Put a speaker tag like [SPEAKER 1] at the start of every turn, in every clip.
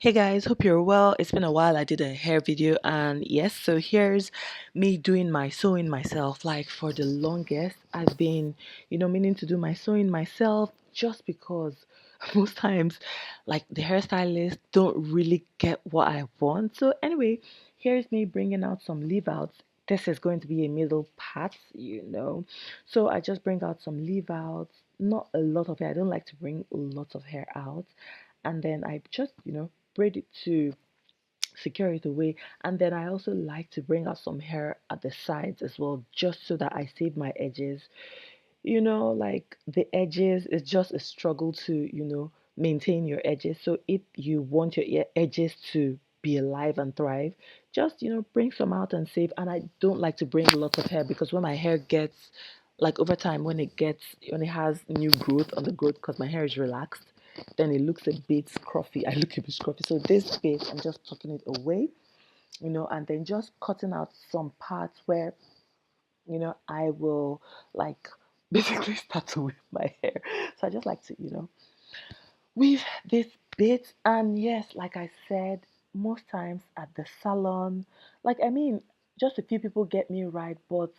[SPEAKER 1] Hey guys, hope you're well. It's been a while. I did a hair video, and yes, so here's me doing my sewing myself. Like for the longest, I've been, meaning to do my sewing myself just because most times, like the hairstylists don't really get what I want. So, anyway, here's me bringing out some leave outs. This is going to be a middle part. So, I just bring out some leave outs, not a lot of hair. I don't like to bring lots of hair out, and then I just braid it to secure it away. And then I also like to bring out some hair at the sides as well, just so that I save my edges. Like the edges is just a struggle to maintain your edges. So if you want your edges to be alive and thrive, just bring some out and save. And I don't like to bring lots of hair, because when my hair gets, like, over time, when it has new growth on the growth, because my hair is relaxed, then it looks a bit scruffy. I look a bit scruffy. So this bit, I'm just tucking it away, and then just cutting out some parts where I will, like, basically start to weave my hair. So I just like to weave this bit. And yes, like I said, most times at the salon, like, I mean, just a few people get me right, but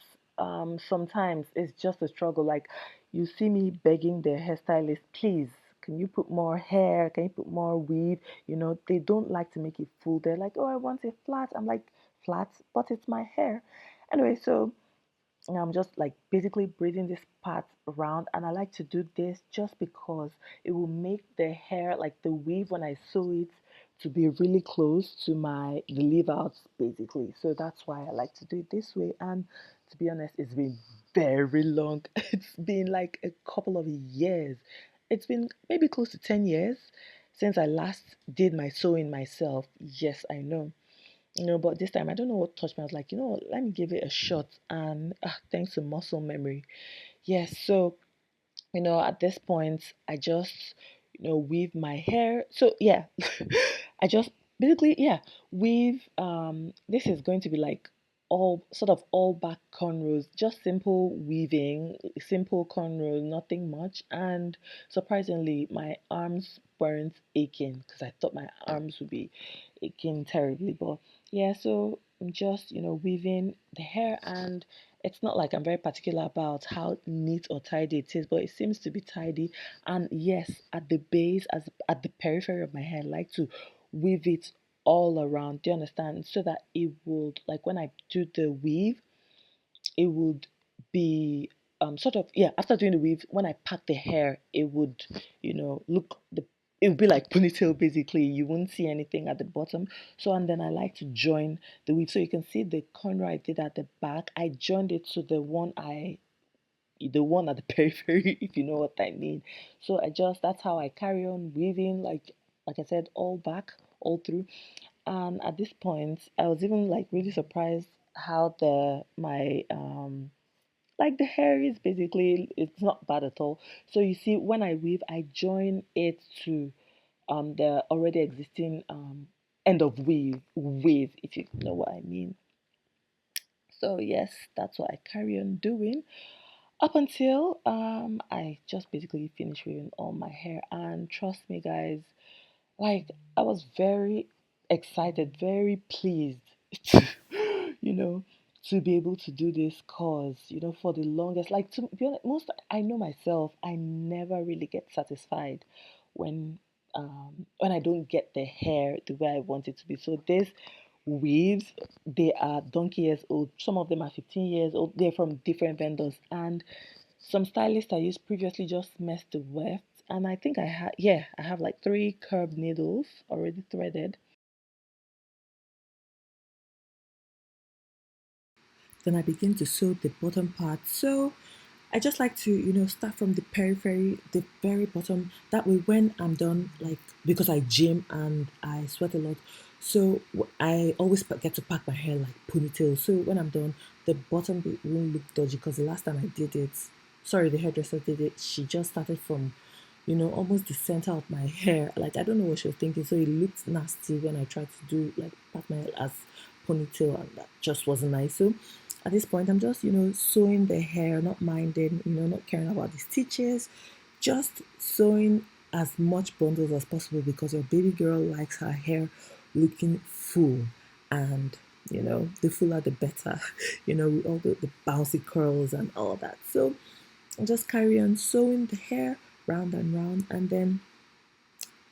[SPEAKER 1] sometimes it's just a struggle. Like, you see me begging the hairstylist, please, can you put more hair? Can you put more weave? They don't like to make it full. They're like, oh, I want it flat. I'm like, flat, but it's my hair. Anyway, so and I'm just like basically braiding this part around, and I like to do this just because it will make the hair, like the weave when I sew it, to be really close to the leave outs basically. So that's why I like to do it this way. And to be honest, it's been very long. It's been like a couple of years. It's been maybe close to 10 years since I last did my sewing myself. Yes, I know. But this time I don't know what touched me. I was like, what, let me give it a shot. And thanks to muscle memory. Yes, so at this point, I just, weave my hair. So yeah, I just basically, yeah, weave. This is going to be like all back cornrows, just simple weaving, simple cornrows, nothing much. And surprisingly, my arms weren't aching, because I thought my arms would be aching terribly. But yeah, so I'm just, weaving the hair. And it's not like I'm very particular about how neat or tidy it is, but it seems to be tidy. And yes, at the base, as at the periphery of my hair, I like to weave it all around. Do you understand? So that it would, like, when I do the weave, it would be sort of, yeah, after doing the weave, when I pack the hair, it would look the it would be like ponytail basically. You won't see anything at the bottom. So, and then I like to join the weave, so you can see the corner I did at the back. I joined it to the one at the periphery, if you know what I mean. So that's how I carry on weaving, like I said, all back, all through. And at this point, I was even like really surprised how the hair is basically, it's not bad at all. So you see, when I weave, I join it to the already existing end of weave, if you know what I mean. So yes, that's what I carry on doing up until I just basically finished weaving all my hair. And trust me, guys, like, I was very excited, very pleased to, you know, to be able to do this, cause for the longest, like, to be honest, I know myself, I never really get satisfied when when I don't get the hair the way I want it to be. So this weaves, they are donkey years old. Some of them are 15 years old. They're from different vendors, and some stylists I used previously just messed the weft. And I think I have like three curved needles already threaded. Then I begin to sew the bottom part. So I just like to, start from the periphery, the very bottom. That way, when I'm done, like, because I gym and I sweat a lot, so I always get to pack my hair like ponytail. So when I'm done, the bottom bit won't look dodgy, because the last time I did it, sorry, the hairdresser did it, she just started from, almost the center of my hair. Like, I don't know what she was thinking. So it looked nasty when I tried to do, like, pack my hair as ponytail, and that just wasn't nice. So at this point, I'm just, sewing the hair, not minding, not caring about the stitches, just sewing as much bundles as possible because your baby girl likes her hair looking full, and the fuller the better, with all the bouncy curls and all that. So I just carry on sewing the hair round and round, and then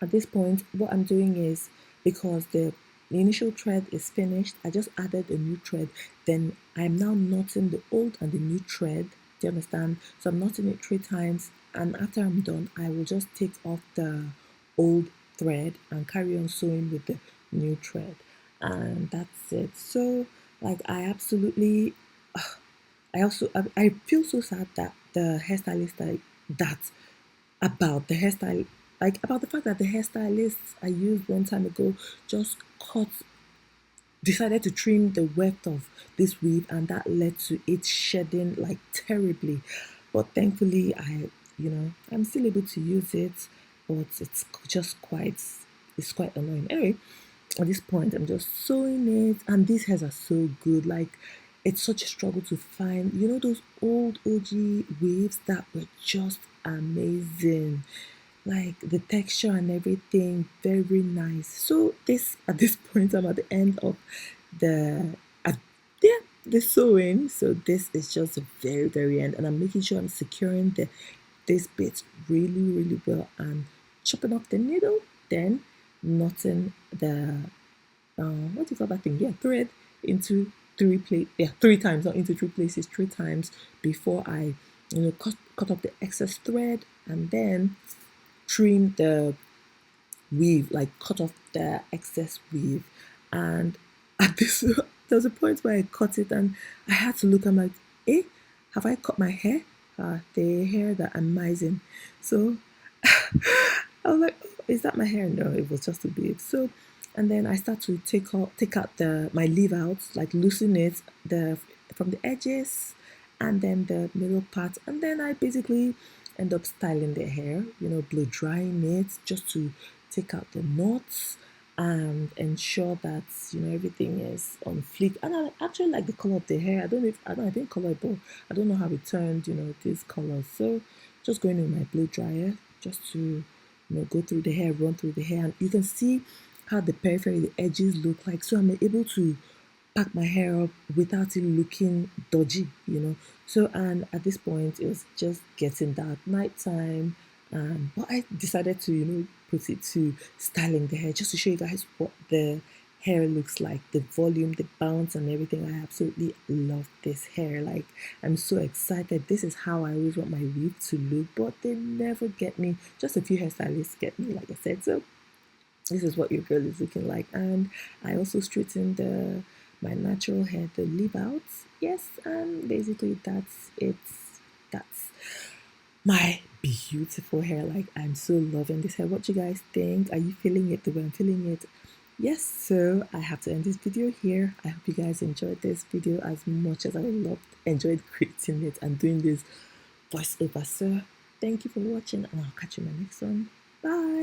[SPEAKER 1] at this point, what I'm doing is, because the initial thread is finished, I just added a new thread. Then I'm now knotting the old and the new thread. Do you understand? So I'm knotting it 3 times, and after I'm done, I will just take off the old thread and carry on sewing with the new thread, and that's it. So, like, I absolutely, I feel so sad that the hairstylist that about the hairstyle, like about the fact that the hairstylists I used one time ago just decided to trim the width of this weave, and that led to it shedding like terribly. But thankfully, I'm still able to use it, but it's quite annoying. Anyway, at this point, I'm just sewing it, and these hairs are so good. Like, it's such a struggle to find, those old OG waves that were just amazing. Like the texture and everything, very nice. So this at this point, I'm at the end of the yeah, the sewing. So this is just the very, very end, and I'm making sure I'm securing this bit really, really well, and chopping off the needle, then knotting the what do you call that thing? Yeah, thread into three times, not into three places, 3 times before I, cut off the excess thread, and then trim the weave, like cut off the excess weave. And at this, there was a point where I cut it, and I had to look. I'm like, eh, have I cut my hair? The hair that I'm mising. So I was like, oh, is that my hair? No, it was just a bit. So, and then I start to take out my leave out, like loosen it from the edges, and then the middle part, and then I basically end up styling the hair, blow drying it just to take out the knots and ensure that everything is on fleek. And I actually like the color of the hair. I didn't color it, but I don't know how it turned, these colors. So just going with my blow dryer just to go through the hair, run through the hair, and you can see how the periphery, the edges look like. So I'm able to pack my hair up without it looking dodgy. So, and at this point, it was just getting dark, nighttime. But I decided to, put it to styling the hair just to show you guys what the hair looks like, the volume, the bounce, and everything. I absolutely love this hair. Like, I'm so excited. This is how I always want my weave to look, but they never get me. Just a few hairstylists get me, like I said. So this is what your girl is looking like. And I also straightened my natural hair, the leave outs. Yes, and basically that's it. That's my beautiful hair. Like, I'm so loving this hair. What do you guys think? Are you feeling it the way I'm feeling it? Yes, so I have to end this video here. I hope you guys enjoyed this video as much as I enjoyed creating it and doing this voiceover. So thank you for watching, and I'll catch you in my next one. Bye.